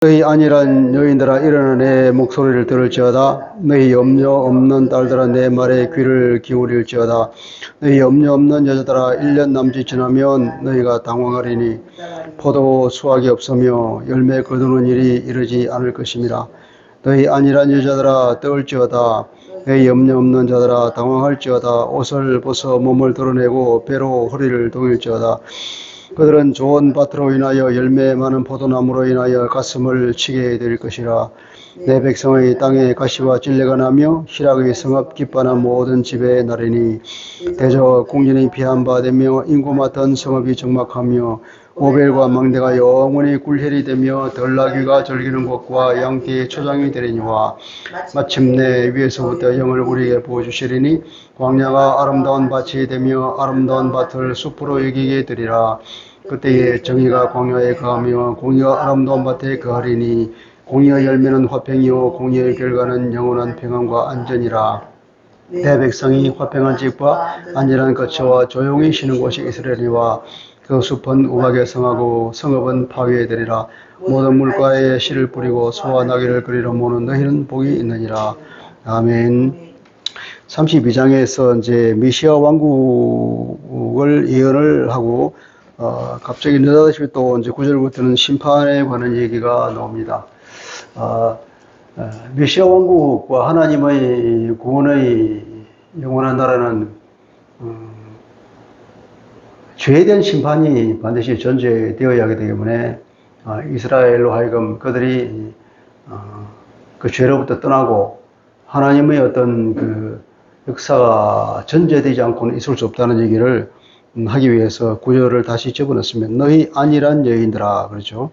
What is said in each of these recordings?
너희 안일한 여인들아 일어나 내 목소리를 들을지어다. 너희 염려 없는 딸들아 내 말에 귀를 기울일지어다. 너희 염려 없는 여자들아 1년 남짓 지나면 너희가 당황하리니 포도 수확이 없으며 열매 거두는 일이 이르지 않을 것임이라. 너희 안일한 여자들아 떨지어다. 너희 염려 없는 자들아 당황할지어다. 옷을 벗어 몸을 드러내고 배로 허리를 동일지어다. 그들은 좋은 밭으로 인하여 열매 많은 포도나무로 인하여 가슴을 치게 될 것이라. 내 백성의 땅에 가시와 찔레가 나며 희락의 성읍 기뻐하는 모든 집에 나리니 대저 공진이 피한 바 되며 인구 많던 성읍이 적막하며 오벨과 망대가 영원히 굴혈이 되며 덜나귀가 즐기는 곳과 양떼의 초장이 되리니와 마침내 위에서부터 영을 우리에게 부어주시리니 광야가 아름다운 밭이 되며 아름다운 밭을 숲으로 여기게 되리라. 그때에 정의가 광야에 거하며 공의가 아름다운 밭에 거하리니 공의의 열매는 화평이요 공의의 결과는 영원한 평안과 안전이라. 내 백성이 화평한 집과 안전한 거처와 조용히 쉬는 곳이 이스라엘이와 그 숲은 우박에 성하고 성읍은 파괴되리라. 모든 물가에 씨를 뿌리고 소와 나귀를 그리러 모는 너희는 복이 있느니라. 아멘. 32장에서 이제 메시아 왕국을 예언을 하고 갑자기 느닷없이 또 이제 9절부터는 심판에 관한 얘기가 나옵니다. 메시아 왕국과 하나님의 구원의 영원한 나라는 죄에 대한 심판이 반드시 존재되어야 하기 때문에 이스라엘로 하여금 그들이 그 죄로부터 떠나고 하나님의 어떤 그 역사가 전제되지 않고는 있을 수 없다는 얘기를 하기 위해서 구절을 다시 집어넣습니다. 너희 안일한 여인들아, 그렇죠?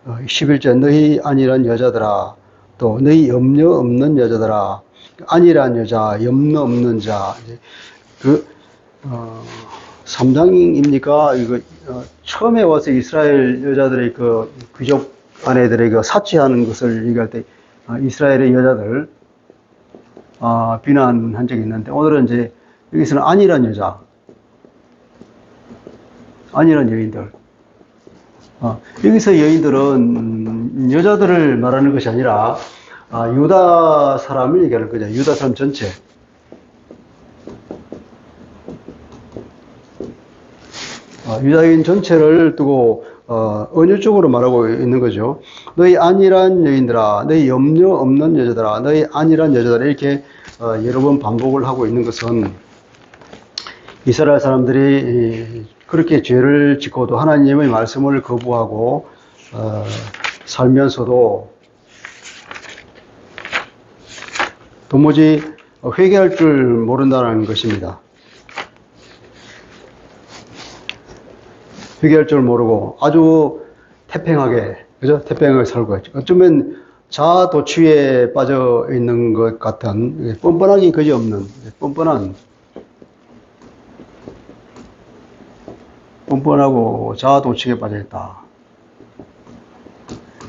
11절 너희 안일한 여자들아, 또 너희 염려 없는 여자들아, 안일한 여자, 염려 없는 자. 그 3장입니까? 이거 처음에 와서 이스라엘 여자들의 그 귀족 아내들의 그 사치하는 것을 얘기할 때 이스라엘의 여자들 비난한 적이 있는데, 오늘은 이제 여기서는 안일한 여자, 안일한 여인들. 여기서 여인들은 여자들을 말하는 것이 아니라 유다 사람을 얘기하는 거죠. 유다 사람 전체. 유다인 전체를 두고 언유적으로 말하고 있는 거죠. 너희 안일한 여인들아, 너희 염려 없는 여자들아, 너희 안일한 여자들아, 이렇게 여러 번 반복을 하고 있는 것은 이스라엘 사람들이 그렇게 죄를 짓고도 하나님의 말씀을 거부하고 살면서도 도무지 회개할 줄 모른다는 것입니다. 회개할 줄 모르고 아주 태평하게, 그죠? 태평하게 살고 있죠. 어쩌면 자아도취에 빠져 있는 것 같은, 뻔뻔하기 그지없는, 뻔뻔하고 자아도취에 빠져 있다.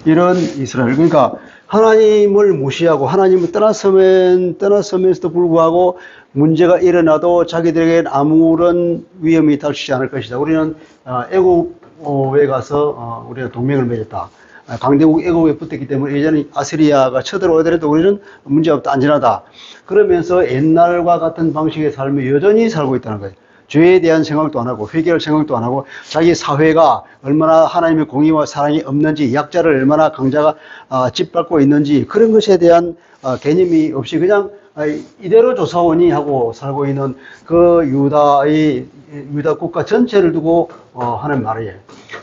이런 이스라엘. 그러니까 하나님을 무시하고 하나님을 떠났으면서도 불구하고 문제가 일어나도 자기들에게는 아무런 위험이 닥치지 않을 것이다. 우리는 애국에 가서 우리가 동맹을 맺었다. 강대국 애국에 붙었기 때문에 예전에 아시리아가 쳐들어오더라도 우리는 문제없다, 안전하다. 그러면서 옛날과 같은 방식의 삶을 여전히 살고 있다는 거예요. 죄에 대한 생각도 안 하고 회개할 생각도 안 하고 자기 사회가 얼마나 하나님의 공의와 사랑이 없는지, 약자를 얼마나 강자가 짓밟고 있는지 그런 것에 대한 개념이 없이 그냥 이대로 조사원이 하고 살고 있는 그 유다 국가 전체를 두고 하는 말이에요.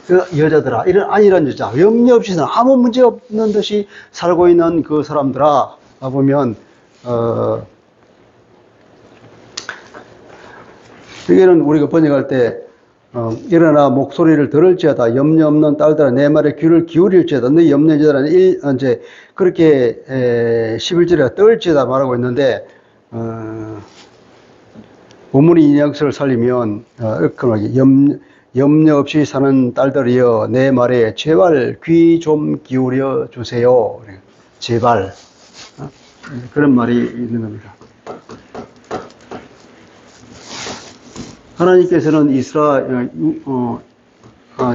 그 여자들아, 이런 안일한 여자, 염려 없이 아무 문제 없는 듯이 살고 있는 그 사람들아 보면 여기는 우리가 번역할 때 일어나 목소리를 들을지어다. 염려 없는 딸들아 내 말에 귀를 기울일지어다. 너희 염려 여자들아 이제 그렇게 11절에 떨지어다 말하고 있는데 본문의 인약서를 살리면 이렇게 말하기 염려 없이 사는 딸들이여 내 말에 제발 귀 좀 기울여 주세요. 제발 그런 말이 있는 겁니다. 하나님께서는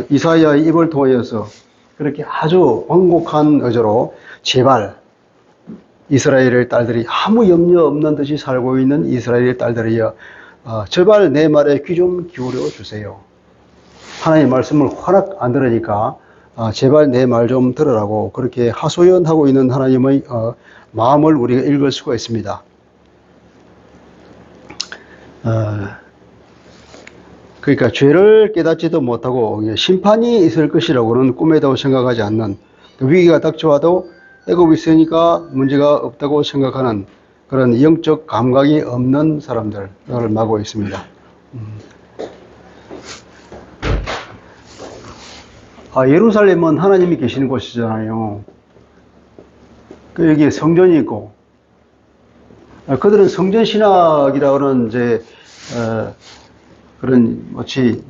이사야의 입을 통하여서 그렇게 아주 완곡한 어조로 제발 이스라엘의 딸들이 아무 염려 없는 듯이 살고 있는 이스라엘의 딸들이여 제발 내 말에 귀 좀 기울여 주세요. 하나님의 말씀을 허락 안 들으니까 제발 내 말 좀 들으라고 그렇게 하소연하고 있는 하나님의 마음을 우리가 읽을 수가 있습니다. 그러니까 죄를 깨닫지도 못하고 심판이 있을 것이라고는 꿈에도 생각하지 않는 위기가 닥쳐와도 애굽이 있으니까 문제가 없다고 생각하는 그런 영적 감각이 없는 사람들을 말하고 있습니다. 예루살렘은 하나님이 계시는 곳이잖아요. 여기에 성전이 있고, 그들은 성전 신학이라고는 이제 그런 마치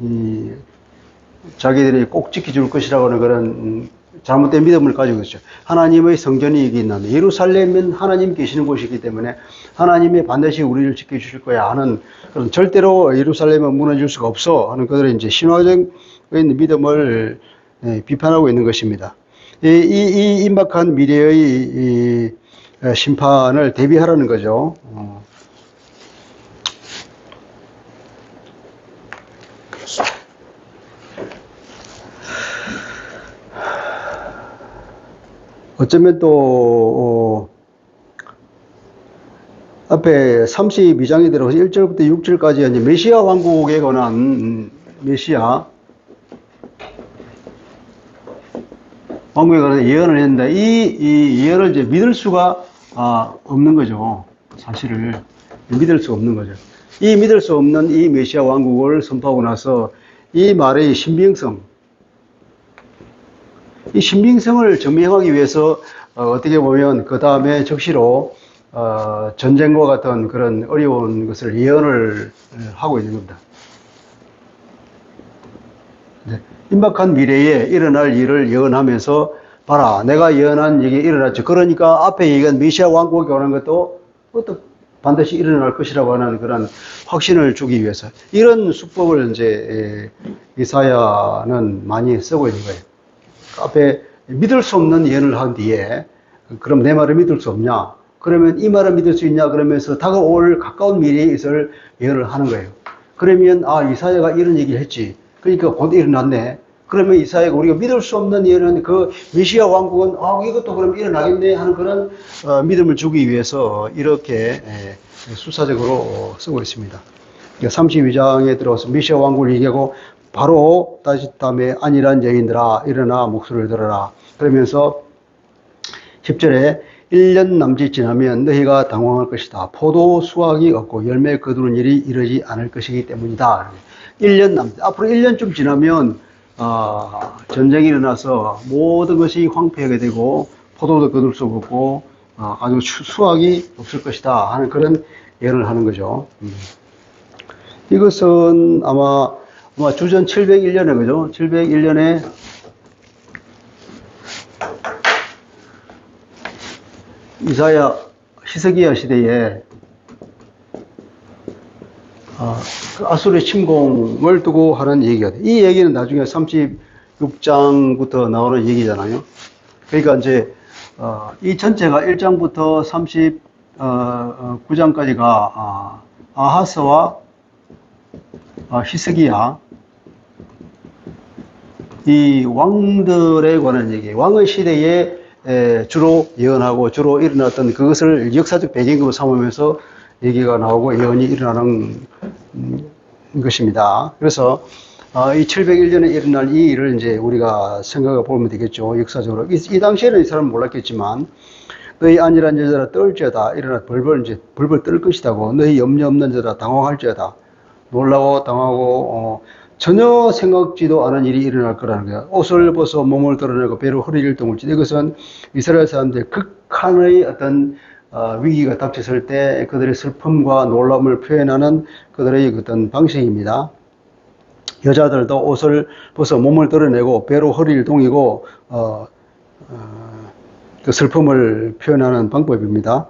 자기들이 꼭 지켜줄 것이라고 하는 그런 잘못된 믿음을 가지고 있죠. 하나님의 성전이 여기 있는데 예루살렘은 하나님 계시는 곳이기 때문에 하나님이 반드시 우리를 지켜주실 거야 하는 그런 절대로 예루살렘은 무너질 수가 없어 하는 그들의 이제 신화적인 믿음을 비판하고 있는 것입니다. 이 임박한 미래의 심판을 대비하라는 거죠. 어쩌면 또 앞에 32장에 들어서 1절부터 6절까지 이제 메시아 왕국에 관한 메시아 왕국에 관한 예언을 했는데 이 예언을 이제 믿을 수가 없는 거죠. 사실을 믿을 수 없는 거죠. 이 믿을 수 없는 이 메시아 왕국을 선포하고 나서 이 말의 신빙성, 이 신빙성을 증명하기 위해서 어떻게 보면 그 다음에 적시로 전쟁과 같은 그런 어려운 것을 예언을 하고 있는 겁니다. 네. 임박한 미래에 일어날 일을 예언하면서 봐라 내가 예언한 얘기 일어났죠. 그러니까 앞에 얘기한 메시아 왕국에 관한 것도 반드시 일어날 것이라고 하는 그런 확신을 주기 위해서 이런 수법을 이제 이사야는 많이 쓰고 있는 거예요. 앞에 믿을 수 없는 예언을 한 뒤에 그럼 내 말을 믿을 수 없냐? 그러면 이 말을 믿을 수 있냐? 그러면서 다가올 가까운 미래에 있을 예언을 하는 거예요. 그러면 이사야가 이런 얘기를 했지. 그러니까 곧 일어났네. 그러면 이사야가 우리가 믿을 수 없는 예언은 그 메시아 왕국은 이것도 그럼 일어나겠네 하는 그런 믿음을 주기 위해서 이렇게 수사적으로 쓰고 있습니다. 32장에 들어서 메시아 왕국을 얘기하고 바로 다음에 안일한 여인들아 일어나 목소리를 들어라. 그러면서 10절에 1년 남짓 지나면 너희가 당황할 것이다. 포도 수확이 없고 열매 거두는 일이 이르지 않을 것이기 때문이다. 1년 남짓 앞으로 1년쯤 지나면 전쟁이 일어나서 모든 것이 황폐하게 되고 포도도 거둘 수 없고 아주 수확이 없을 것이다 하는 그런 예언을 하는 거죠. 이것은 아마 주전 701년에 그죠? 701년에 이사야 히스기야 시대에 아수르의 침공을 두고 하는 얘기가 돼. 이 얘기는 나중에 36장부터 나오는 얘기잖아요. 그러니까 이제 이 전체가 1장부터 39장까지가 아하스와 히스기야 이 왕들에 관한 얘기, 왕의 시대에 주로 예언하고 주로 일어났던 그것을 역사적 배경으로 삼으면서 얘기가 나오고 예언이 일어나는 것입니다. 그래서 이 701년에 일어날 이 일을 이제 우리가 생각해 보면 되겠죠. 역사적으로. 이 당시에는 이 사람은 몰랐겠지만 너희 안일한 여자라 떨지어다. 일어나 벌벌 떨 것이다고. 너희 염려 없는 자라 당황할지어다. 놀라고 당하고 전혀 생각지도 않은 일이 일어날 거라는 거야. 옷을 벗어 몸을 드러내고 배로 허리를 동을지. 이것은 이스라엘 사람들의 극한의 어떤 위기가 닥쳤을 때 그들의 슬픔과 놀람을 표현하는 그들의 어떤 방식입니다. 여자들도 옷을 벗어 몸을 드러내고 배로 허리를 동이고 그 슬픔을 표현하는 방법입니다.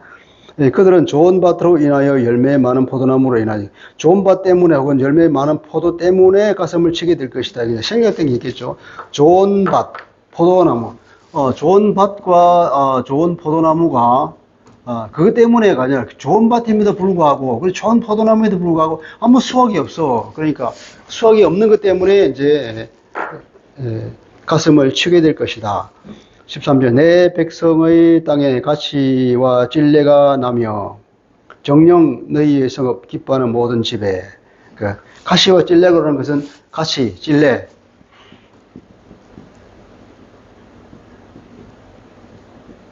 그들은 좋은 밭으로 인하여 열매 많은 포도나무로 인하여 좋은 밭 때문에 혹은 열매 많은 포도 때문에 가슴을 치게 될 것이다. 생략된 게 있겠죠. 좋은 밭, 포도나무. 좋은 밭과 좋은 포도나무가 그것 때문에가 아니라 좋은 밭임에도 불구하고 그리고 좋은 포도나무에도 불구하고 아무 수확이 없어. 그러니까 수확이 없는 것 때문에 이제 가슴을 치게 될 것이다. 13절 내 백성의 땅에 가시와 찔레가 나며 정령 너희의 성읍 기뻐하는 모든 집에 그 가시와 찔레가 그러는 것은 가시, 찔레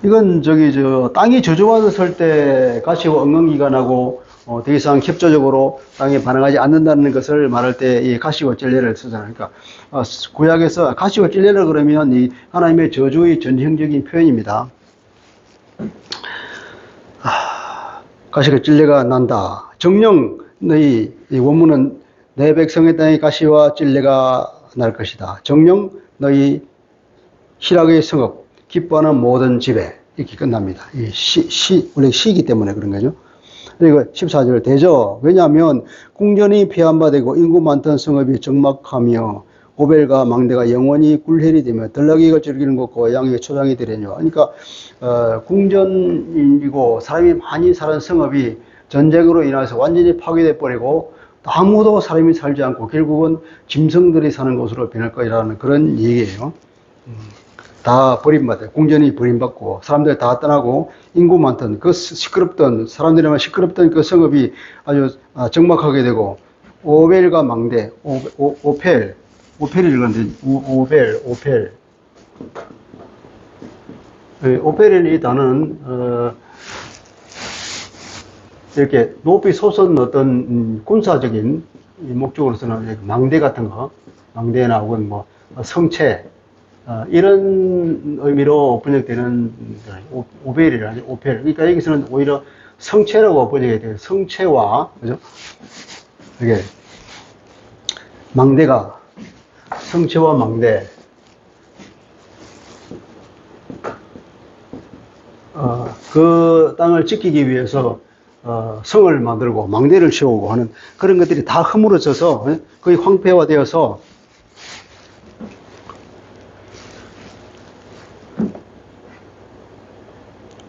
이건 땅이 저주받았을 때 가시와 엉겅기가 나고 더 이상 협조적으로 땅에 반응하지 않는다는 것을 말할 때 이 가시와 찔레를 쓰잖아요. 그러니까 구약에서 가시와 찔레를 그러면 이 하나님의 저주의 전형적인 표현입니다. 가시와 찔레가 난다. 정령 너희 이 원문은 내 백성의 땅에 가시와 찔레가 날 것이다. 정령 너희 희락의 성읍 기뻐하는 모든 집에 이렇게 끝납니다. 원래 시이기 때문에 그런 거죠. 그리고 14절 대저 왜냐하면 궁전이 폐한바되고 인구 많던 성읍이 적막하며 오벨과 망대가 영원히 굴헬이 되며 들나귀가 즐기는 곳과 양의 초장이 되려니와 그러니까 궁전이고 사람이 많이 사는 성읍이 전쟁으로 인해서 완전히 파괴돼 버리고 아무도 사람이 살지 않고 결국은 짐승들이 사는 곳으로 변할 거라는 그런 얘기예요. 다 버림받아요. 궁전이 버림받고 사람들이 다 떠나고 인구 많던 그 시끄럽던 사람들이만 시끄럽던 그 성읍이 아주 적막하게 되고 오벨과 망대 오펠이 그런데 오펠 오펠이라는 이 단어는 이렇게 높이 솟은 어떤 군사적인 목적으로서는 망대 같은 거 망대나 혹은 뭐 성체 이런 의미로 번역되는 오벨이라는 오펠. 그러니까 여기서는 오히려 성체라고 번역이 돼요. 성체와, 그죠? 이게, 망대가, 성체와 망대. 그 땅을 지키기 위해서, 성을 만들고, 망대를 세우고 하는 그런 것들이 다 허물어져서 거의 황폐화되어서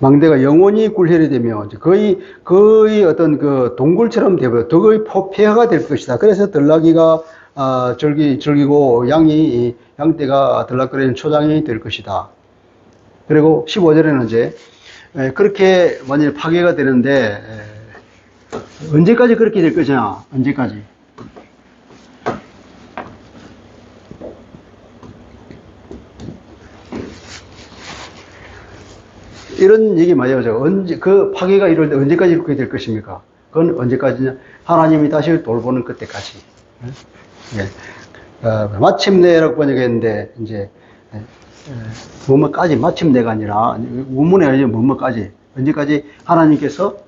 망대가 영원히 굴혈이 되며 거의 어떤 그 동굴처럼 되어요. 거의 폐허가 될 것이다. 그래서 들나귀가 즐기고 양떼가 들락거리는 초장이 될 것이다. 그리고 15절에는 이제 그렇게 만일 파괴가 되는데 언제까지 그렇게 될 것이냐? 언제까지? 이런 얘기 많이 하죠. 그 파괴가 이룰 때 언제까지 그렇게 될 것입니까? 그건 언제까지냐? 하나님이 다시 돌보는 그때까지. 마침내라고 번역했는데, 이제, 뭐뭐까지, 마침내가 아니라, 원문에 아니라 뭐뭐까지. 언제까지 하나님께서,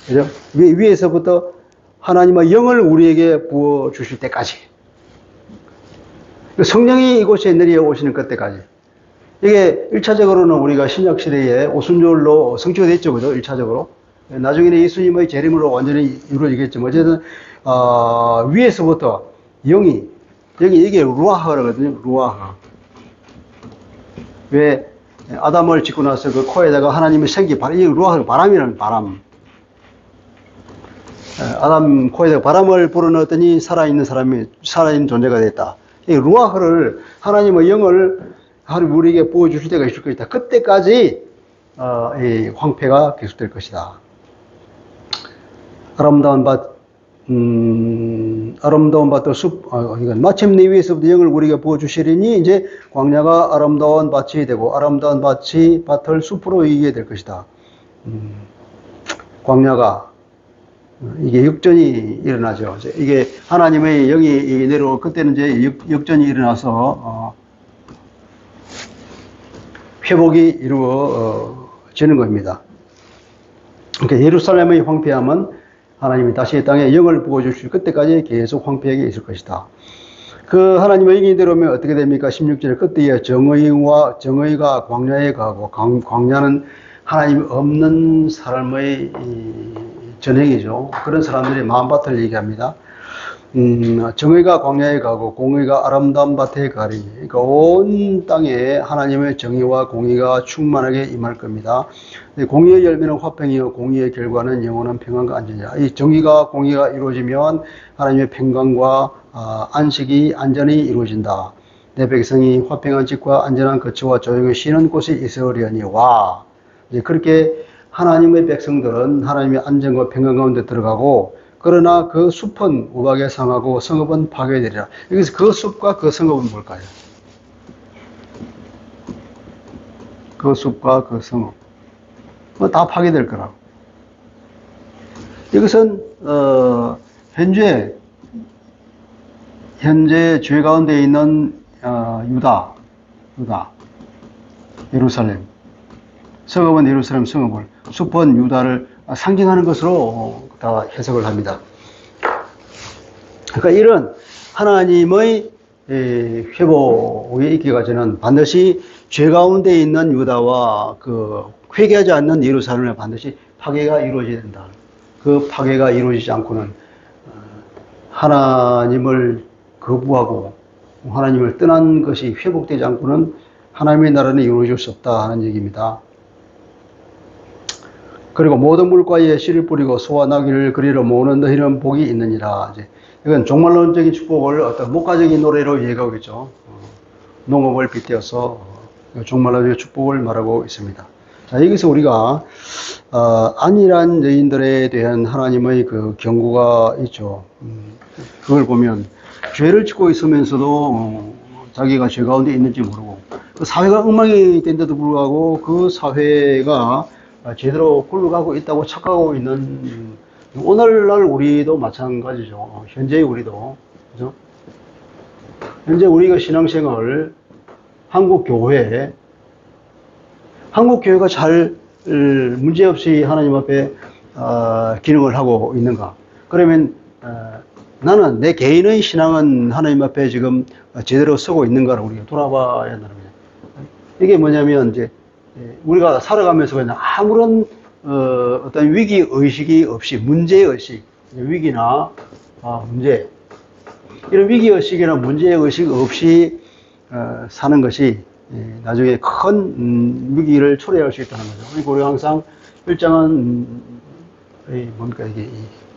그죠? 위에서부터 하나님의 영을 우리에게 부어주실 때까지. 성령이 이곳에 내려오시는 그때까지. 이게 1차적으로는 우리가 신약시대에 오순절로 성취가 됐죠. 그죠? 1차적으로. 나중에는 예수님의 재림으로 완전히 이루어지겠지만, 어쨌든, 위에서부터 영이 이게 루아하거든요. 루아하. 왜 아담을 짓고 나서 그 코에다가 하나님의 생기, 이 루아하, 바람이라는 바람. 아담 코에다가 바람을 불어넣었더니 살아있는 존재가 됐다. 이 루아하를 하나님의 영을 하나님 우리에게 보여주실 때가 있을 것이다. 그때까지 이 황폐가 계속될 것이다. 아름다운 밭들 이건 마침내 위에서부터 영을 우리에게 부어주시리니 이제 광야가 아름다운 밭이 되고 아름다운 밭을 숲으로 이기게 될 것이다. 광야가 이게 역전이 일어나죠. 이게 하나님의 영이 내려올 그때는 이제 역전이 일어나서 회복이 이루어지는 겁니다. 그러니까 예루살렘의 황폐함은 하나님이 다시 땅에 영을 부어주실 그때까지 계속 황폐하게 있을 것이다. 그 하나님의 영이 내려오면 어떻게 됩니까? 16절에 그때에 정의가 광야에 가고 광야는 하나님 없는 사람의 전행이죠. 그런 사람들의 마음밭을 얘기합니다. 정의가 광야에 가고 공의가 아름다운 밭에 가리니, 그러니까 온 땅에 하나님의 정의와 공의가 충만하게 임할 겁니다. 공의의 열매는 화평이요 공의의 결과는 영원한 평안과 안전이야. 이 정의가 공의가 이루어지면 하나님의 평강과 안식이 안전이 이루어진다. 내 백성이 화평한 집과 안전한 거처와 조용히 쉬는 곳에 있으려니와, 이제 그렇게 하나님의 백성들은 하나님의 안전과 평강 가운데 들어가고, 그러나 그 숲은 우박에 상하고 성읍은 파괴되리라. 여기서 그 숲과 그 성읍은 뭘까요? 그 숲과 그 성읍. 다 파괴될 거라고. 이것은, 현재 죄 가운데 있는, 유다, 예루살렘. 성읍은 예루살렘 성읍을, 숲은 유다를 상징하는 것으로 다 해석을 합니다. 그러니까 이런 하나님의 회복에 있기까지는 반드시 죄 가운데 있는 유다와 그 회개하지 않는 예루살렘에 반드시 파괴가 이루어져야 된다. 그 파괴가 이루어지지 않고는 하나님을 거부하고 하나님을 떠난 것이 회복되지 않고는 하나님의 나라는 이루어질 수 없다 하는 얘기입니다. 그리고 모든 물가에 씨를 뿌리고 소와 나귀를 그리러 모으는 너희는 복이 있느니라. 이건 종말론적인 축복을 어떤 목가적인 노래로 얘기하고 있죠. 농업을 빗대어서 종말론적인 축복을 말하고 있습니다. 자, 여기서 우리가 안일한 여인들에 대한 하나님의 그 경고가 있죠. 그걸 보면 죄를 짓고 있으면서도 자기가 죄 가운데 있는지 모르고, 그 사회가 엉망이 된데도 불구하고 그 사회가 제대로 굴러가고 있다고 착각하고 있는, 오늘날 우리도 마찬가지죠. 현재의 우리도, 그죠? 현재 우리가 신앙생활, 한국교회가 잘 문제없이 하나님 앞에 기능을 하고 있는가? 그러면 나는 내 개인의 신앙은 하나님 앞에 지금 제대로 서고 있는가를 우리가 돌아봐야 한다는 거죠. 이게 뭐냐면 이제 우리가 살아가면서 그냥 아무런 어떤 위기 의식이 없이, 문제 의식, 위기나 문제, 이런 위기 의식이나 문제 의식 없이 사는 것이 나중에 큰 위기를 초래할 수 있다는 거죠. 그러니까 우리가 항상 일정한 뭡니까 이게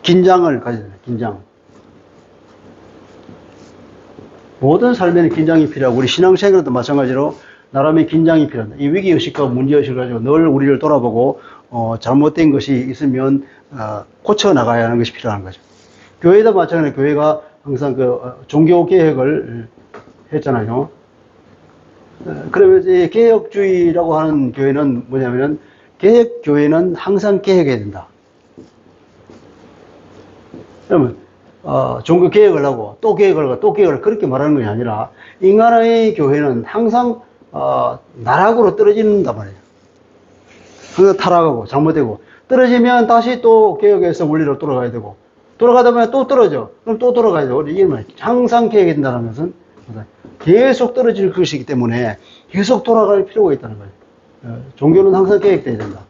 긴장을 가져야 돼요. 긴장. 모든 삶에는 긴장이 필요하고, 우리 신앙생활도 마찬가지로 나름의 긴장이 필요합니다. 이 위기의식과 문제의식을 가지고 늘 우리를 돌아보고, 잘못된 것이 있으면, 고쳐 나가야 하는 것이 필요한 거죠. 교회도 마찬가지로 교회가 항상 종교 개혁을 했잖아요. 그러면 이제 개혁주의라고 하는 교회는 뭐냐면은, 개혁교회는 항상 개혁해야 된다. 그러면, 종교 개혁을 하고, 또 개혁을 하고, 또 개혁을 그렇게 말하는 것이 아니라, 인간의 교회는 항상, 나락으로 떨어진단 말이에요. 항상 타락하고, 잘못되고, 떨어지면 다시 또 개혁해서 원리로 돌아가야 되고, 돌아가다 보면 또 떨어져. 그럼 또 돌아가야 되고, 이게 말이에요. 항상 개혁해야 된다는 것은, 계속 떨어질 것이기 때문에, 계속 돌아갈 필요가 있다는 거예요. 종교는 항상 개혁돼야 된다.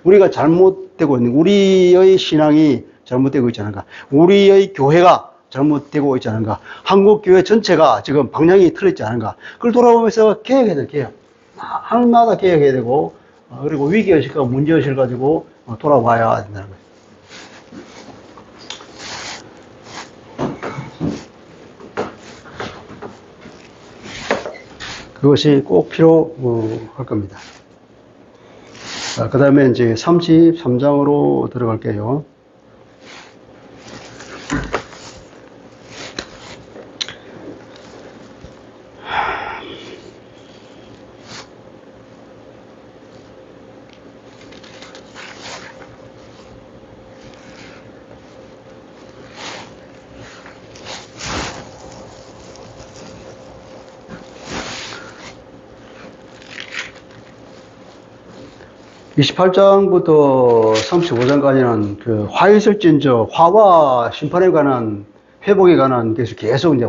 우리가 잘못되고 있는, 우리의 신앙이 잘못되고 있지 않은가? 우리의 교회가 잘못되고 있지 않은가? 한국교회 전체가 지금 방향이 틀렸지 않은가? 그걸 돌아보면서 개혁해야 돼, 개혁. 하나마다 개혁해야 되고, 그리고 위기의식과 문제의식을 가지고 돌아봐야 된다는 거예요. 그것이 꼭 필요할 겁니다. 그 다음에 이제 33장으로 들어갈게요. (28장부터) (35장까지는) 그 화이슬진저, 화와 심판에 관한, 회복에 관한 것이 계속 이제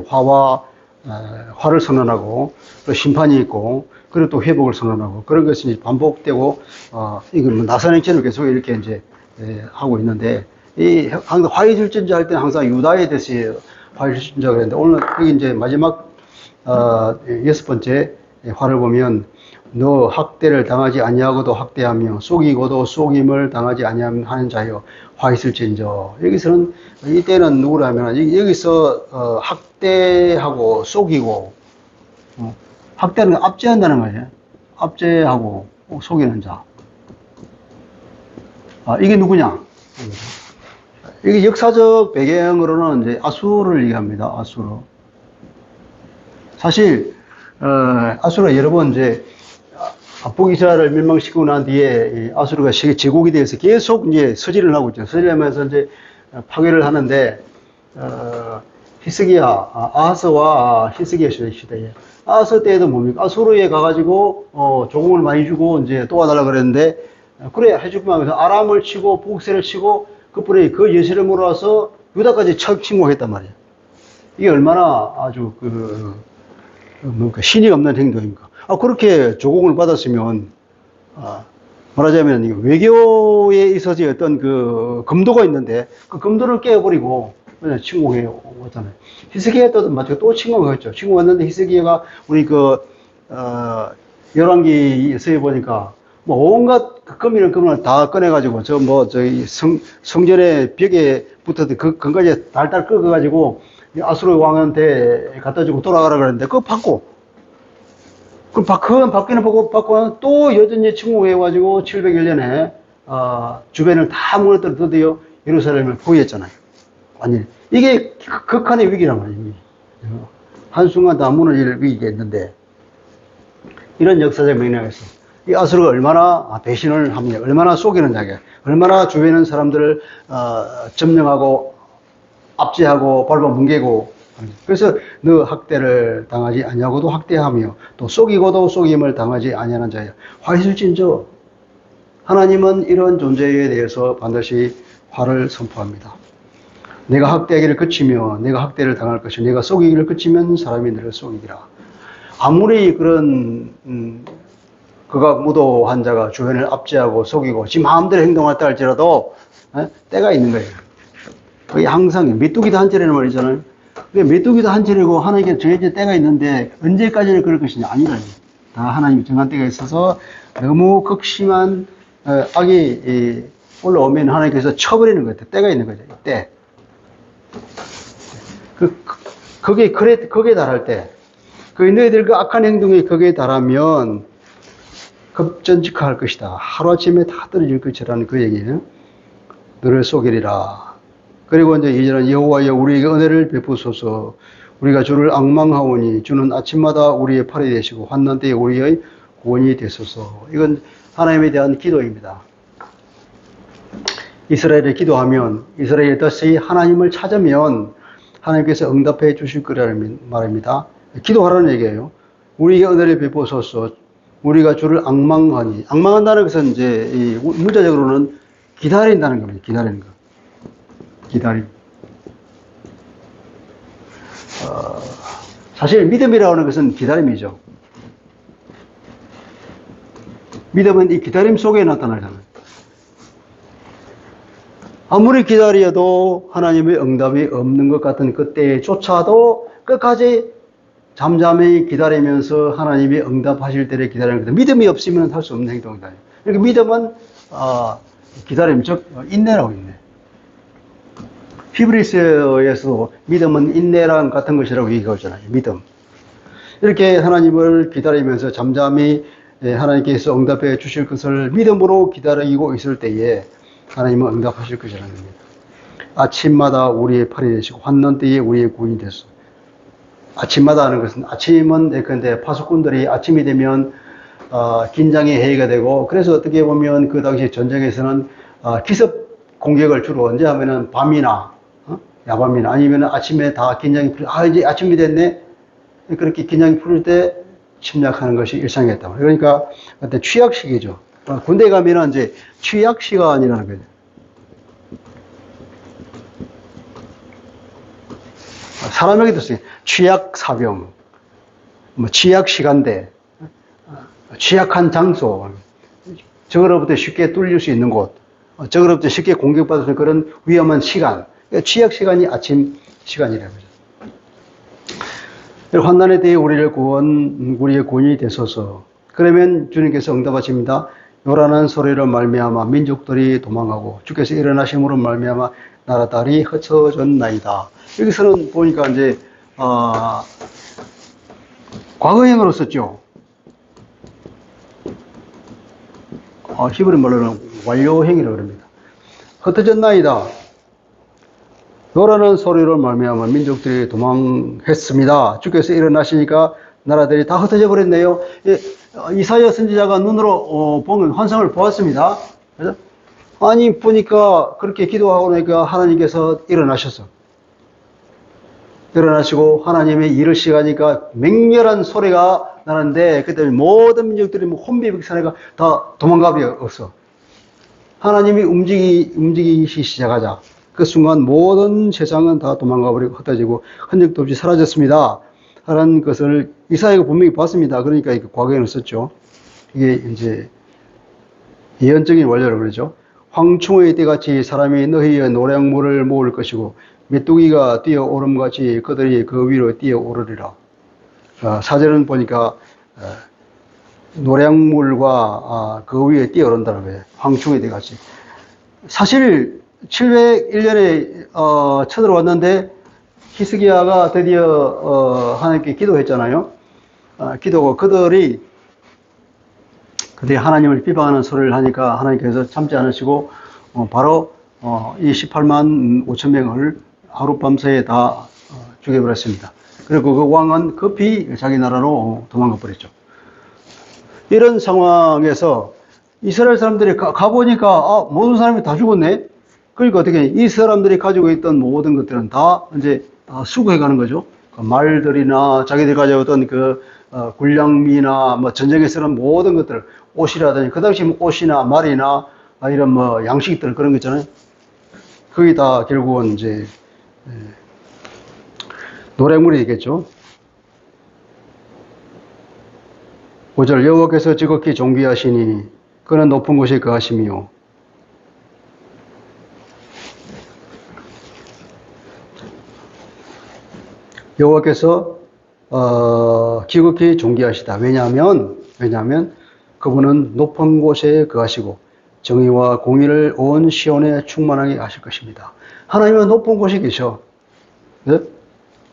화를 선언하고, 또 심판이 있고, 그리고 또 회복을 선언하고, 그런 것이 이제 반복되고, 이거 뭐 나사랭처럼 계속 이렇게 이제 하고 있는데, 항상 화이슬진저 할 때는 항상 유다에 대해서 화일신자 그랬는데, 오늘 여기 이제 마지막, 6번째 화를 보면, 너 학대를 당하지 아니하고도 학대하며 속이고도 속임을 당하지 아니하는 자여 화 있을진저. 여기서는 이때는 누구라면 여기서 학대하고 속이고 학대는 압제한다는 거예요. 압제하고 속이는 자. 이게 누구냐? 이게 역사적 배경으로는 이제 아수르를 얘기합니다. 아수르. 사실 아수르가 여러 번 이제 북이스라엘을 멸망시키고 난 뒤에 아수르가 세계 제국이 되어서 계속 이제 서질을 하고 있죠. 서질하면서 이제 파괴를 하는데 히스기야, 아하스와 히스기야 시대에 아하스 때에도 뭡니까? 아수르에 가가지고 조공을 많이 주고 이제 도와달라 그랬는데 그래 해주기만 하면서 아람을 치고 북세를 치고 그뿐에 그 예세를 몰아서 유다까지 침공했단 말이에요. 이게 얼마나 아주 뭡니까? 신이 없는 행동입니까? 그렇게 조공을 받았으면, 말하자면, 외교에 있어서 어떤 그 금도가 있는데, 그 금도를 깨버리고, 그냥 침공해 왔잖아요. 히스기야 때도 마찬가지로 또 침공했죠. 침공했는데, 히스기야가 우리 열왕기서에 보니까, 뭐, 온갖 금을 다 꺼내가지고, 저희 성전의 벽에 붙었던 그 금까지 달달 끄어가지고, 아수르 왕한테 갖다 주고 돌아가라 그랬는데, 그거 받고, 그건 받기는 받고 또 여전히 침공해가지고 701년에 주변을 다 무너뜨려 드디어 예루살렘을 포위했잖아요. 아니 이게 극한의 위기란 말이에요. 한순간 다 무너질 위기가 있는데 이런 역사적 맥락에서 이 아수르가 얼마나 배신을 합니까? 얼마나 속이는 자게, 얼마나 주변의 사람들을 점령하고 압제하고 밟아뭉개고. 그래서 너 학대를 당하지 아니하고도 학대하며 또 속이고도 속임을 당하지 아니하는 자야 화 있을진저. 하나님은 이런 존재에 대해서 반드시 화를 선포합니다. 내가 학대하기를 그치며 내가 학대를 당할 것이요 내가 속이기를 그치면 사람이 너를 속이리라. 아무리 그런 그가 무도한 자가 주변을 압제하고 속이고 지 마음대로 행동했다 할지라도 때가 있는 거예요. 그게 항상 메뚜기도 한철이라는 말이잖아요. 메뚜기도 한철이고 하나님께 정해진 때가 있는데 언제까지는 그럴 것이냐? 아니라니. 다 하나님이 정한 때가 있어서 너무 극심한 악이 올라오면 하나님께서 쳐버리는 거예요. 때가 있는 거죠. 때. 거기에 달할 때. 너희들 그 악한 행동이 거기에 달하면 급전직할 것이다. 하루아침에 다 떨어질 것이라는 그 얘기예요. 너를 속이리라. 그리고 이제 이제는 여호와여 우리에게 은혜를 베푸소서. 우리가 주를 앙망하오니 주는 아침마다 우리의 팔이 되시고 환난 때에 우리의 구원이 되소서. 이건 하나님에 대한 기도입니다. 이스라엘이 기도하면 이스라엘이 다시 하나님을 찾으면 하나님께서 응답해 주실 거라는 말입니다. 기도하라는 얘기예요. 우리에게 은혜를 베푸소서. 우리가 주를 앙망하니, 앙망한다는 것은 이제 문자적으로는 기다린다는 겁니다. 기다리는 거. 기다림. 사실 믿음이라고 하는 것은 기다림이죠. 믿음은 이 기다림 속에 나타나잖아요. 아무리 기다려도 하나님의 응답이 없는 것 같은 그때조차도 끝까지 잠잠히 기다리면서 하나님이 응답하실 때를 기다리는 거다. 믿음이 없으면 할 수 없는 행동이다. 그러니까 믿음은 기다림, 즉 인내라고 있네. 히브리서에서 믿음은 인내랑 같은 것이라고 얘기하잖아요. 믿음. 이렇게 하나님을 기다리면서 잠잠히 하나님께서 응답해 주실 것을 믿음으로 기다리고 있을 때에 하나님은 응답하실 것이라는 겁니다. 아침마다 우리의 팔이 되시고 환난 때에 우리의 구원이 되소. 아침마다 하는 것은 아침은 예컨대 파수꾼들이 아침이 되면 긴장의 해가 되고 그래서 어떻게 보면 그 당시 전쟁에서는 기습 공격을 주로 언제 하면은 밤이나 야밤이나 아니면 아침에 다 긴장이 이제 아침이 됐네. 그렇게 긴장이 풀릴 때 침략하는 것이 일상이었다. 그러니까 그때 취약 시기죠. 군대 가면은 이제 취약 시간이라는 거죠. 사람에게도 있어요. 취약 사병, 취약 시간대, 취약한 장소, 적으로부터 쉽게 뚫릴 수 있는 곳, 적으로부터 쉽게 공격받을 수 있는 그런 위험한 시간. 취약 시간이 아침 시간이라는 거죠. 환난에 대해 우리의 구원이 되소서. 그러면 주님께서 응답하십니다. 요란한 소리로 말미암아 민족들이 도망하고 주께서 일어나심으로 말미암아 나라들이 흩어졌나이다. 여기서는 보니까 이제 과거형으로 썼죠. 히브리 말로는 완료형이라고 합니다. 흩어졌나이다. 요라는 소리로 말미암아 민족들이 도망했습니다. 주께서 일어나시니까 나라들이 다 흩어져 버렸네요. 이사야 선지자가 눈으로 보면 환상을 보았습니다. 그래서 아니 보니까 그렇게 기도하고 나니까 하나님께서 일어나시고 하나님의 일을 시작하니까 맹렬한 소리가 나는데 그때 모든 민족들이 혼비백산해가 다 도망가 버렸어. 하나님이 움직이기 시작하자 그 순간 모든 세상은 다 도망가 버리고 흩어지고 흔적도 없이 사라졌습니다. 하는 것을 이사야가 분명히 봤습니다. 그러니까 과거에는 썼죠. 이게 이제 예언적인 원료라고 그러죠. 황충의 때같이 사람이 너희의 노량물을 모을 것이고 메뚜기가 뛰어오름같이 그들이 그 위로 뛰어오르리라. 사절은 보니까 노량물과 그 위에 뛰어오른다는 거예요. 황충의 때같이. 사실 701년에 쳐들어왔는데 히스기야가 드디어 하나님께 기도했잖아요. 기도고 그들이 하나님을 비방하는 소리를 하니까 하나님께서 참지 않으시고 바로 이 18만 5천 명을 하룻밤새에 다 죽여버렸습니다. 그리고 그 왕은 급히 자기 나라로 도망가 버렸죠. 이런 상황에서 이스라엘 사람들이 가보니까 모든 사람이 다 죽었네. 그러니까 어떻게 이 사람들이 가지고 있던 모든 것들은 다 이제 다 수거해 가는 거죠. 그 말들이나 자기들이 가지고 있던 그 군량미나 뭐 전쟁에 쓰는 모든 것들, 옷이라든지 그 당시 옷이나 말이나 이런 뭐 양식들 그런 거 있잖아요. 그게 다 결국은 이제 노래물이 되겠죠. 5절 여호와께서 지극히 존귀하시니 그는 높은 곳에 거하시며 여호와께서 지극히 존귀하시다. 왜냐하면 그분은 높은 곳에 거하시고 정의와 공의를 온 시온에 충만하게 하실 것입니다. 하나님은 높은 곳에 계셔. 네?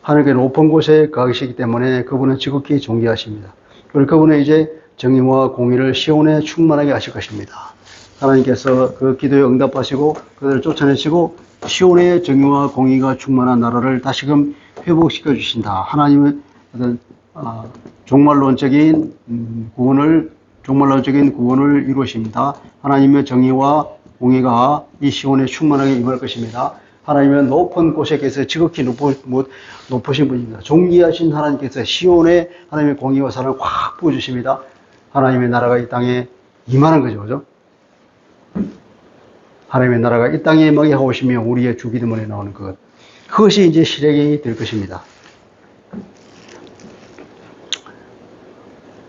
하나님께 높은 곳에 거하시기 때문에 그분은 지극히 존귀하십니다. 그리고 그분은 이제 정의와 공의를 시온에 충만하게 하실 것입니다. 하나님께서 그 기도에 응답하시고 그들을 쫓아내시고 시온의 정의와 공의가 충만한 나라를 다시금 회복시켜 주신다. 하나님의 어떤 종말론적인 구원을 이루십니다. 하나님의 정의와 공의가 이 시온에 충만하게 임할 것입니다. 하나님은 높은 곳에 계셔 지극히 높으신 분입니다. 존귀하신 하나님께서 시온에 하나님의 공의와 사랑을 확 부어주십니다. 하나님의 나라가 이 땅에 임하는 거죠. 그죠? 하나님의 나라가 이 땅에 임하게 하오시며 우리의 주기도문에 나오는 것. 그것이 이제 실행이 될 것입니다.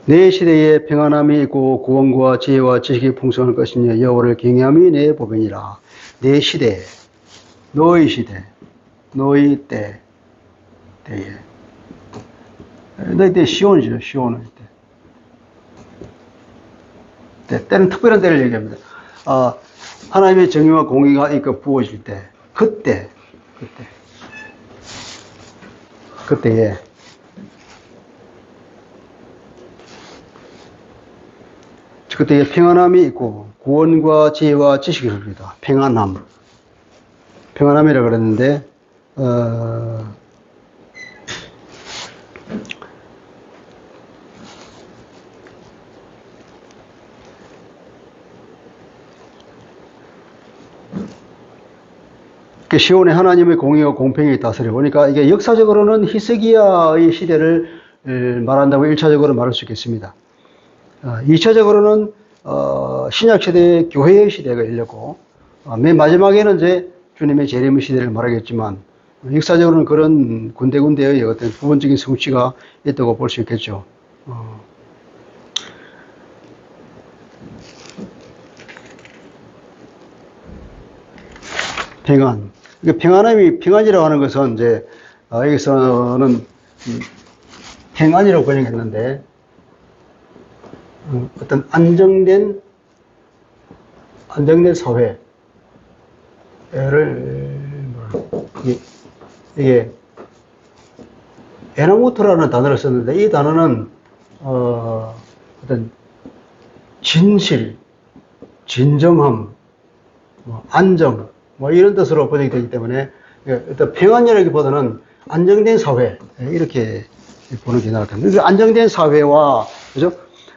내 시대에 평안함이 있고 구원과 지혜와 지식이 풍성할 것이며 여호와를 경외함이 내 보배니라. 내 시대, 너희 시대, 너희 때에. 너희 때 시온이죠. 시온의 때. 때는 특별한 때를 얘기합니다. 하나님의 정의와 공의가 이거 부어질 때, 그때에 평안함이 있고 구원과 지혜와 지식이 흐릅니다. 평안함이라고 그랬는데 시온에 하나님의 공의와 공평이 다스려 보니까 이게 역사적으로는 히스기야의 시대를 말한다고 1차적으로 말할 수 있겠습니다. 2차적으로는 신약시대의 교회의 시대가 열렸고 맨 마지막에는 이제 주님의 재림의 시대를 말하겠지만 역사적으로는 그런 군데군데의 어떤 부분적인 성취가 있다고 볼 수 있겠죠. 평안이라고 하는 것은 이제 여기서는 평안이라고 번역했는데, 어떤 안정된 사회를, 이게, 에나무트라는 단어를 썼는데, 이 단어는, 어떤 진실, 진정함, 안정, 이런 뜻으로 번역이 되기 때문에, 어떤 평안이라기보다는 안정된 사회, 이렇게 보는 게 나을 텐데, 안정된 사회와, 그죠?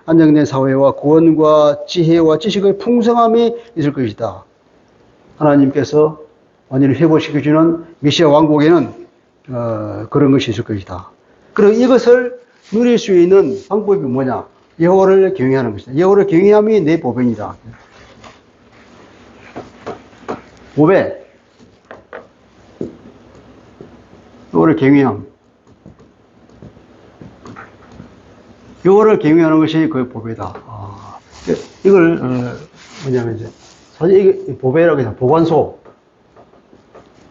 안정된 사회와 구원과 지혜와 지식의 풍성함이 있을 것이다. 하나님께서 완전히 회복시켜주는 메시아 왕국에는 그런 것이 있을 것이다. 그리고 이것을 누릴 수 있는 방법이 뭐냐? 여호와를 경외하는 것이다. 여호와를 경외함이 내 보배이다. 보배. 여호와를 경외함. 여호와를 경외하는 것이 그 보배다. 이걸 뭐냐면 이제 사실 이게 보배라고 해서 보관소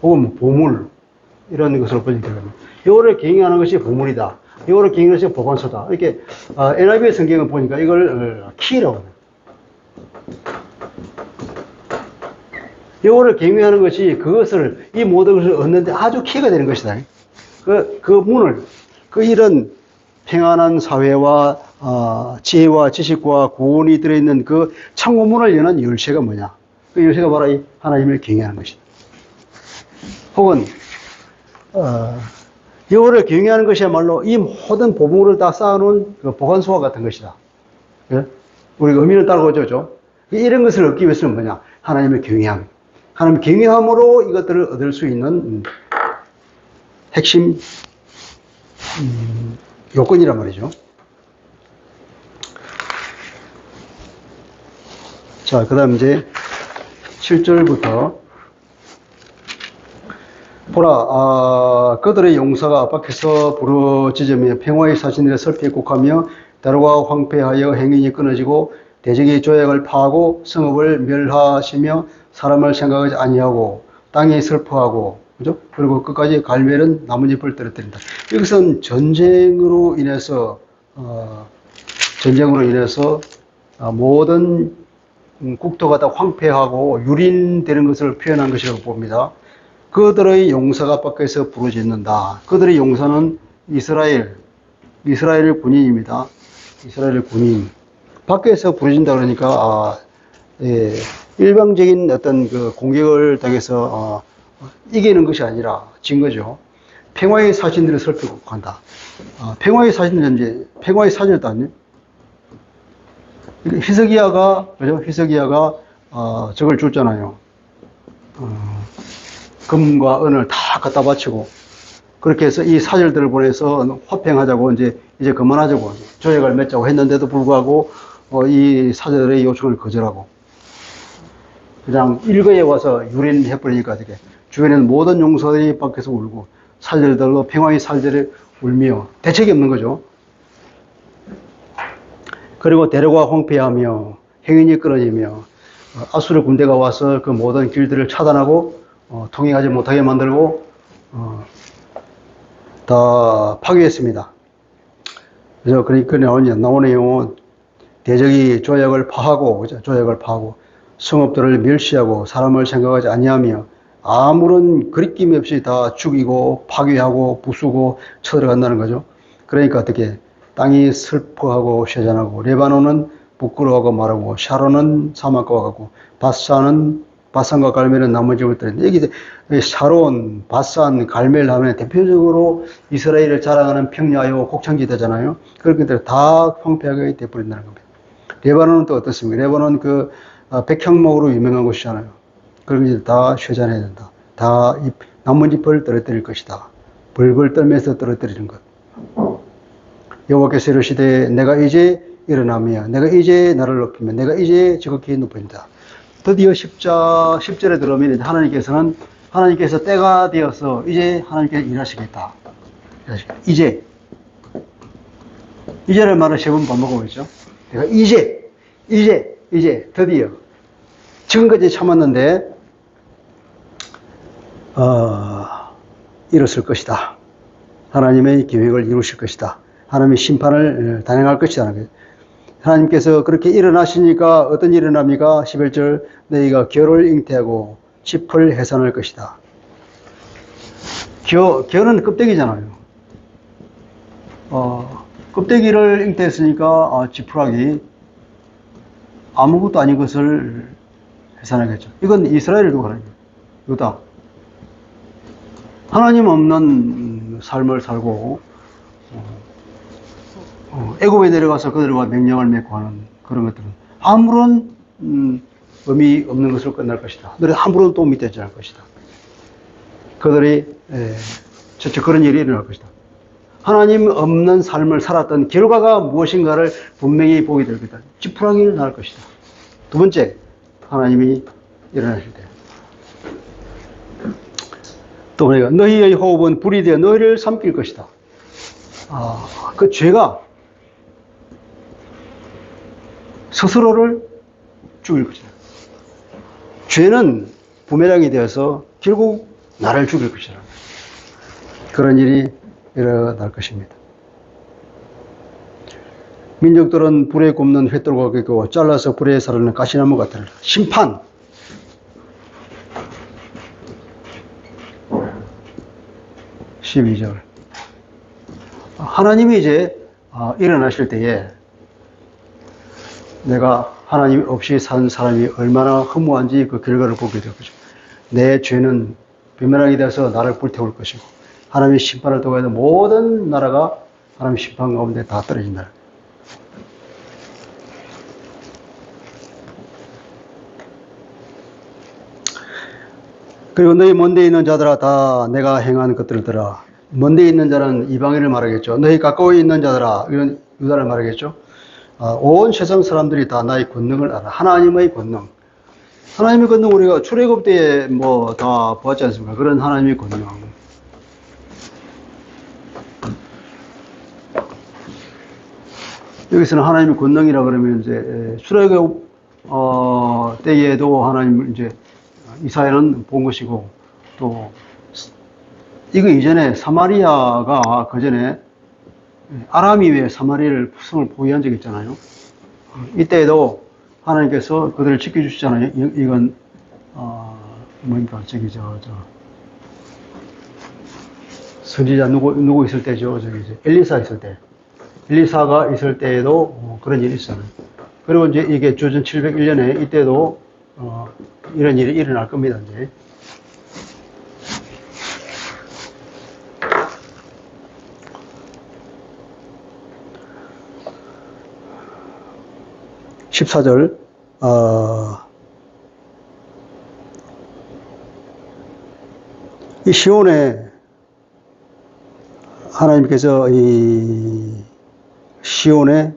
혹은 보물 이런 것으로 번역되거든요. 여호와를 경외하는 것이 보물이다. 여호와를 경외하는 것이 보관소다. 이렇게 NIV 성경을 보니까 이걸 키라고 합니다. 여호와를 경외하는 것이 그것을 이 모든 것을 얻는데 아주 키가 되는 것이다. 그 문을 이런 평안한 사회와 지혜와 지식과 구원이 들어있는 그 창고문을 여는 열쇠가 뭐냐? 그 열쇠가 바로 이 하나님을 경외하는 것이다. 혹은 여호와를 경외하는 것이야말로 이 모든 보물을 다 쌓아놓은 그 보관소와 같은 것이다. 예? 우리가 의미를 따라오죠. 이런 것을 얻기 위해서는 뭐냐? 하나님을 경외함. 하나님을 경외함으로 이것들을 얻을 수 있는 핵심 요건이란 말이죠. 자, 그 다음 이제 7절부터 보라, 그들의 용사가 밖에서 부르짖으며 평화의 사신들의 설피에 곡하며 다루가 황폐하여 행인이 끊어지고 대적이 조약을 파하고 성읍을 멸하시며 사람을 생각하지 아니하고 땅이 슬퍼하고, 그죠? 그리고 끝까지 갈멜은 나뭇잎을 떨어뜨린다. 이것은 전쟁으로 인해서 모든 국토가 다 황폐하고 유린되는 것을 표현한 것이라고 봅니다. 그들의 용사가 밖에서 부르짖는다. 그들의 용사는 이스라엘 군인입니다. 이스라엘 군인. 밖에서 부르짖는다 그러니까, 일방적인 어떤 그 공격을 당해서, 이기는 것이 아니라 진 거죠. 평화의 사신들을 살피고 간다. 평화의 사신들은 이제, 평화의 사신을 따니 히스기야가, 그죠? 히스기야가, 저걸 줬잖아요. 금과 은을 다 갖다 바치고, 그렇게 해서 이 사절들을 보내서 화평하자고, 이제 그만하자고, 조약을 맺자고 했는데도 불구하고, 이 사절의 요청을 거절하고, 그냥 일거에 와서 유린해버리니까 되게, 주변에는 모든 용사들이 밖에서 울고, 사절들로 평화의 사절을 울며, 대책이 없는 거죠. 그리고 대로가 황폐하며, 행인이 끊어지며, 아수르 군대가 와서 그 모든 길들을 차단하고, 통행하지 못하게 만들고, 다 파괴했습니다. 그래서 그러니까 나오네요. 대적이 조약을 파하고, 성읍들을 멸시하고, 사람을 생각하지 아니하며, 아무런 거리낌 없이 다 죽이고, 파괴하고, 부수고, 쳐들어간다는 거죠. 그러니까 어떻게, 땅이 슬퍼하고, 쇠잔하고, 레바논은 부끄러워하고 말하고, 샤론은 사막과 같고, 바산과 갈멜은 나무집을 떨어진다. 여기 샤론, 바산, 갈멜 하면 대표적으로 이스라엘을 자랑하는 평야요 곡창지대잖아요. 그렇기 때문에 다 황폐하게 되어버린다는 겁니다. 레바논은 또 어떻습니까? 레바논 백향목으로 유명한 곳이잖아요. 그런 게 다 쇠잔해야 된다. 다 나뭇잎을 떨어뜨릴 것이다. 벌벌 떨면서 떨어뜨리는 것. 여호와께서 이르시되 내가 이제 일어나며 내가 이제 나를 높이며 내가 이제 지극히 높인다. 드디어 10절에 들어오면 하나님께서 때가 되어서 이제 하나님께서 일하시겠다. 이제를 말을 3번 반복하고 있죠. 내가 이제 드디어 지금까지 참았는데 이뤘을 것이다. 하나님의 계획을 이루실 것이다. 하나님의 심판을 단행할 것이라는 거예요. 하나님께서 그렇게 일어나시니까 어떤 일이 일어납니까? 11절 너희가 겨를 잉태하고 짚을 해산할 것이다. 겨는 껍데기잖아요. 껍데기를 잉태했으니까 지푸라기 아무것도 아닌 것을 해산하겠죠. 이건 이스라엘을 두고 하는 거예요. 유다. 하나님 없는 삶을 살고 애굽에 내려가서 그들과 명령을 맺고 하는 그런 것들은 아무런 의미 없는 것으로 끝날 것이다. 그들이 아무런 도움이 되지 않을 것이다. 그들이 첫째 그런 일이 일어날 것이다. 하나님 없는 삶을 살았던 결과가 무엇인가를 분명히 보게 될 것이다. 지푸라기를 낳을 것이다. 두 번째, 하나님이 일어나실 때. 또 우리가 너희의 호흡은 불이 되어 너희를 삼킬 것이다. 그 죄가 스스로를 죽일 것이다. 죄는 부메랑이 되어서 결국 나를 죽일 것이다. 그런 일이 일어날 것입니다. 민족들은 불에 굽는 횃돌과 같고 잘라서 불에 사르는 가시나무 같으리라. 심판. 12절. 하나님이 이제 일어나실 때에 내가 하나님 없이 산 사람이 얼마나 허무한지 그 결과를 보게 될 것이고, 내 죄는 비멸하게 되어서 나를 불태울 것이고, 하나님의 심판을 통해서 모든 나라가 하나님의 심판 가운데 다 떨어진다. 그리고 너희 먼데 있는 자들아 다 내가 행한 것들을 들어. 먼데 있는 자는 이방인을 말하겠죠. 너희 가까이 있는 자들아, 이런 유다를 말하겠죠. 온 세상 사람들이 다 나의 권능을 알아. 하나님의 권능. 하나님의 권능 우리가 출애굽 때에 뭐 다 보았지 않습니까? 그런 하나님의 권능. 여기서는 하나님의 권능이라 그러면 이제 출애굽 때에도 하나님을 이제 이사야는 본 것이고, 또 이거 이전에 사마리아가 그 전에 아람이 왜 사마리아를 성을 포위한 적이 있잖아요. 이때에도 하나님께서 그들을 지켜주시잖아요. 이건 뭡니까 저기 선지자 누구 있을 때죠. 저기 엘리사 있을 때, 엘리사가 있을 때에도 그런 일이 있었잖아요. 그리고 이제 이게 주전 701년에 이때도 이런 일이 일어날 겁니다. 이제. (14절) 이 시온에 하나님께서 이 시온에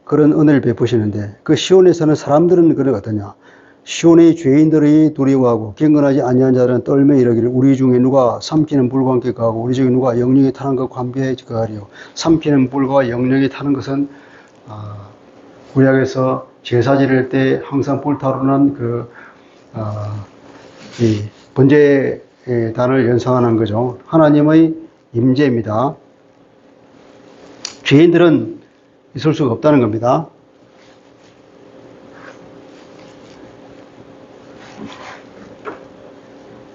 그런 은혜를 베푸시는데, 그 시온에서는 사람들은 그런 것 같으냐? 시온의 죄인들이 두려워하고 경건하지 아니한 자들은 떨며 이르기를 우리 중에 누가 삼키는 불과 함께 거하고 우리 중에 누가 영령이 타는 것과 함께 거하리요. 삼키는 불과 영령이 타는 것은 구약에서 제사 지낼 때 항상 불타오르는 이 번제의 단을 연상하는 거죠. 하나님의 임재입니다. 죄인들은 있을 수가 없다는 겁니다.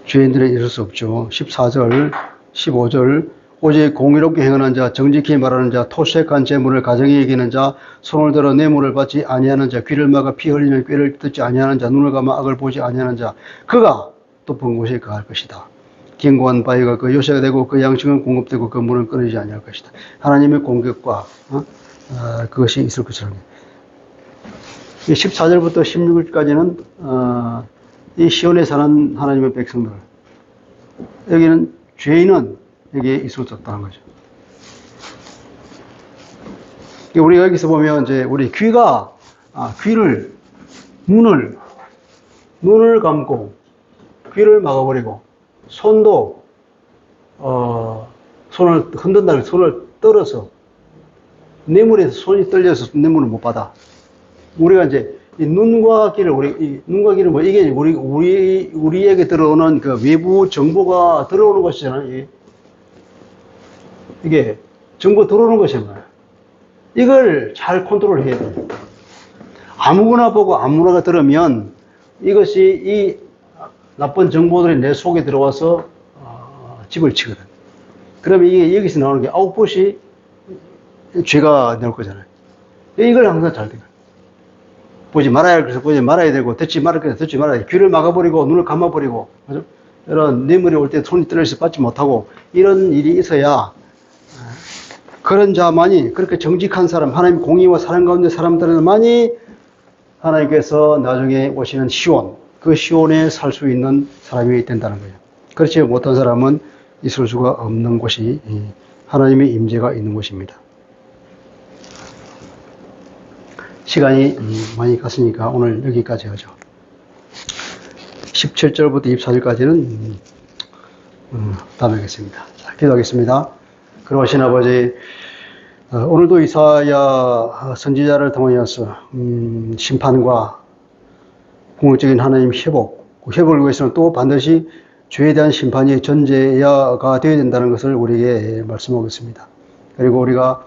죄인들은 있을 수 없죠. 14절, 15절 오직 공의롭게 행하는 자, 정직히 말하는 자, 토색한 재물을 가정에 여기는 자, 손을 들어 뇌물을 받지 아니하는 자, 귀를 막아 피 흘리면 꾀를 듣지 아니하는 자, 눈을 감아 악을 보지 아니하는 자, 그가 높은 곳에 거할 것이다. 견고한 바위가 그 요새가 되고 그 양식은 공급되고 그 물은 끊이지 아니할 것이다. 하나님의 공격과 그것이 있을 것이라는 거예요. 14절부터 16절까지는 이 시온에 사는 하나님의 백성들, 여기는 죄인은 여기에 있을 수 없다는 거죠. 우리가 여기서 보면 이제 우리 귀를 눈을 감고 귀를 막아버리고, 손도 손을 흔든다는, 손을 떨어서 뇌물에서 손이 떨려서 뇌물을 못 받아. 우리가 이제 이 눈과 귀를 눈과 귀는 뭐 이게 우리에게 들어오는 그 외부 정보가 들어오는 것이잖아요. 이게 정보 들어오는 것이잖아요. 이걸 잘 컨트롤해야 돼요. 아무거나 보고 아무거나 들으면 이것이 이 나쁜 정보들이 내 속에 들어와서 집을 치거든. 그러면 이게 여기서 나오는 게 아웃풋이 죄가 나올 거잖아요. 이걸 항상 잘 돼요. 보지 말아야 할 것을 보지 말아야 되고, 듣지 말아야 할 것을 듣지 말아야 돼. 귀를 막아버리고, 눈을 감아버리고, 그죠? 이런 뇌물이 올 때 손이 떨어져서 받지 못하고, 이런 일이 있어야, 그런 자만이, 그렇게 정직한 사람, 하나님 공의와 사랑 가운데 사람들만이 하나님께서 나중에 오시는 시온, 그 시온에 살 수 있는 사람이 된다는 거예요. 그렇지 못한 사람은 있을 수가 없는 곳이 하나님의 임재가 있는 곳입니다. 시간이 많이 갔으니까 오늘 여기까지 하죠. 17절부터 24절까지는 다음에 하겠습니다. 자, 기도하겠습니다. 그러하신 아버지, 오늘도 이사야 선지자를 통하여서 심판과 궁극적인 하나님 회복을 위해서는 또 반드시 죄에 대한 심판이 전제가 되어야 된다는 것을 우리에게 말씀하고 있습니다. 그리고 우리가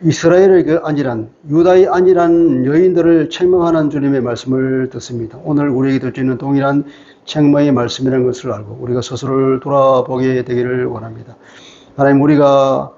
이스라엘의 안일한, 유다의 안일한 여인들을 책망하는 주님의 말씀을 듣습니다. 오늘 우리에게 들 수 있는 동일한 책망의 말씀이라는 것을 알고 우리가 스스로를 돌아보게 되기를 원합니다. 하나님, 우리가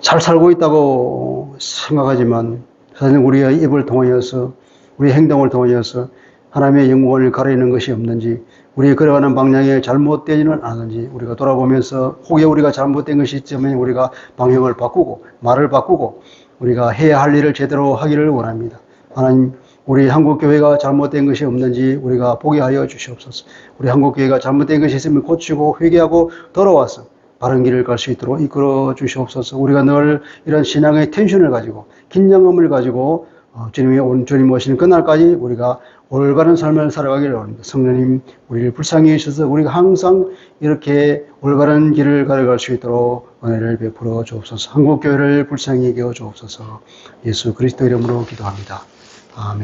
잘 살고 있다고 생각하지만 사실 우리의 입을 통하여서, 우리의 행동을 통하여서 하나님의 영광을 가리는 것이 없는지, 우리 걸어가는 방향에 잘못되지는 않은지 우리가 돌아보면서 혹여 우리가 잘못된 것이 있으면 우리가 방향을 바꾸고 말을 바꾸고 우리가 해야 할 일을 제대로 하기를 원합니다. 하나님, 우리 한국교회가 잘못된 것이 없는지 우리가 보게 하여 주시옵소서. 우리 한국교회가 잘못된 것이 있으면 고치고 회개하고 돌아와서 바른 길을 갈 수 있도록 이끌어 주시옵소서. 우리가 늘 이런 신앙의 텐션을 가지고 긴장감을 가지고 주님 오시는 그날까지 우리가 올바른 삶을 살아가기를 원합니다. 성령님, 우리를 불쌍히 해주셔서 우리가 항상 이렇게 올바른 길을 걸어갈 수 있도록 은혜를 베풀어 주옵소서. 한국교회를 불쌍히 여겨 주옵소서. 예수 그리스도 이름으로 기도합니다. 아멘.